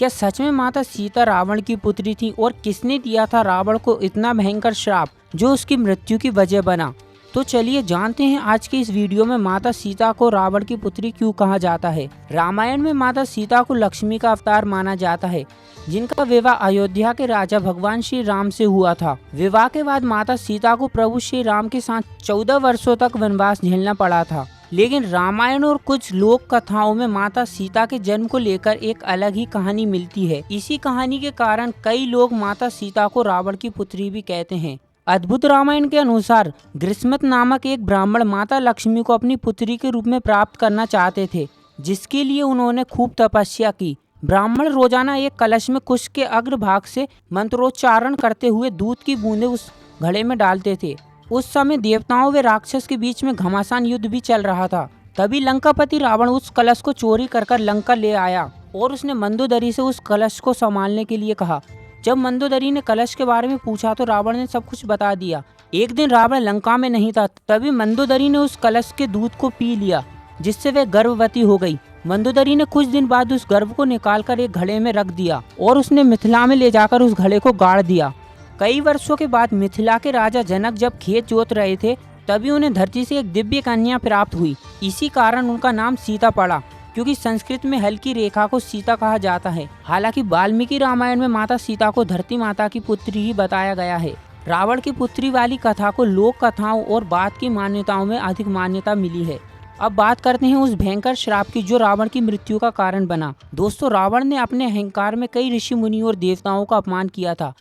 क्या सच में माता सीता रावण की पुत्री थी और किसने दिया था रावण को इतना भयंकर श्राप जो उसकी मृत्यु की वजह बना? तो चलिए जानते हैं आज के इस वीडियो में माता सीता को रावण की पुत्री क्यों कहा जाता है। रामायण में माता सीता को लक्ष्मी का अवतार माना जाता है, जिनका विवाह अयोध्या के राजा भगवान श्री राम से हुआ था। विवाह के बाद माता सीता को प्रभु श्री राम के साथ 14 वर्षों तक वनवास झेलना पड़ा था। लेकिन रामायण और कुछ लोक कथाओं में माता सीता के जन्म को लेकर एक अलग ही कहानी मिलती है। इसी कहानी के कारण कई लोग माता सीता को रावण की पुत्री भी कहते हैं। अद्भुत रामायण के अनुसार ग्रीष्मत नामक एक ब्राह्मण माता लक्ष्मी को अपनी पुत्री के रूप में प्राप्त करना चाहते थे, जिसके लिए उन्होंने खूब तपस्या की। ब्राह्मण रोजाना एक कलश में कुश के अग्रभाग से मंत्रोच्चारण करते हुए दूध की बूंदें उस घड़े में डालते थे। उस समय देवताओं व राक्षस के बीच में घमासान युद्ध भी चल रहा था। तभी लंकापति रावण उस कलश को चोरी कर लंका ले आया और उसने मंदोदरी से उस कलश को संभालने के लिए कहा। जब मंदोदरी ने कलश के बारे में पूछा तो रावण ने सब कुछ बता दिया। एक दिन रावण लंका में नहीं था, तभी मंदोदरी ने उस कलश के दूध को पी लिया, जिससे वह गर्भवती हो गई। मंदोदरी ने कुछ दिन बाद उस गर्भ को निकालकर एक घड़े में रख दिया और उसने मिथिला में ले जाकर उस घड़े को गाड़ दिया। कई वर्षों के बाद मिथिला के राजा जनक जब खेत जोत रहे थे, तभी उन्हें धरती से एक दिव्य कन्या प्राप्त हुई। इसी कारण उनका नाम सीता पड़ा, क्योंकि संस्कृत में हल्की रेखा को सीता कहा जाता है। हालांकि वाल्मीकि रामायण में माता सीता को धरती माता की पुत्री ही बताया गया है। रावण की पुत्री वाली कथा को लोक कथाओं और बाद की मान्यताओं में अधिक मान्यता मिली है। अब बात करते हैं उस भयंकर श्राप की जो रावण की मृत्यु का कारण बना। दोस्तों, रावण ने अपने अहंकार में कई ऋषि मुनि और देवताओं का अपमान किया था।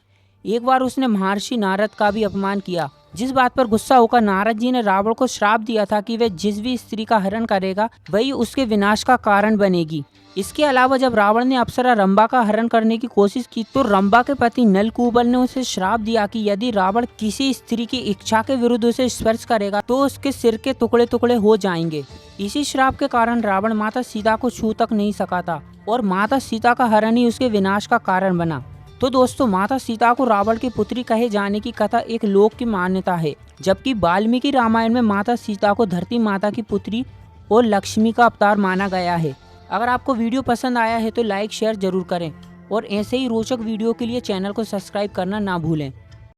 एक बार उसने महर्षि नारद का भी अपमान किया, जिस बात पर गुस्सा होकर नारद जी ने रावण को श्राप दिया था कि वह जिस भी स्त्री का हरण करेगा वही उसके विनाश का कारण बनेगी। इसके अलावा जब रावण ने अप्सरा रंभा का हरण करने की कोशिश की तो रंभा के पति नलकूबर ने उसे श्राप दिया कि यदि रावण किसी स्त्री की इच्छा के विरुद्ध उसे स्पर्श करेगा तो उसके सिर के टुकड़े टुकड़े हो जाएंगे। इसी श्राप के कारण रावण माता सीता को छू तक नहीं सका था और माता सीता का हरण ही उसके विनाश का कारण बना। तो दोस्तों, माता सीता को रावण की पुत्री कहे जाने की कथा एक लोक की मान्यता है, जबकि वाल्मीकि रामायण में माता सीता को धरती माता की पुत्री और लक्ष्मी का अवतार माना गया है। अगर आपको वीडियो पसंद आया है तो लाइक शेयर जरूर करें और ऐसे ही रोचक वीडियो के लिए चैनल को सब्सक्राइब करना ना भूलें।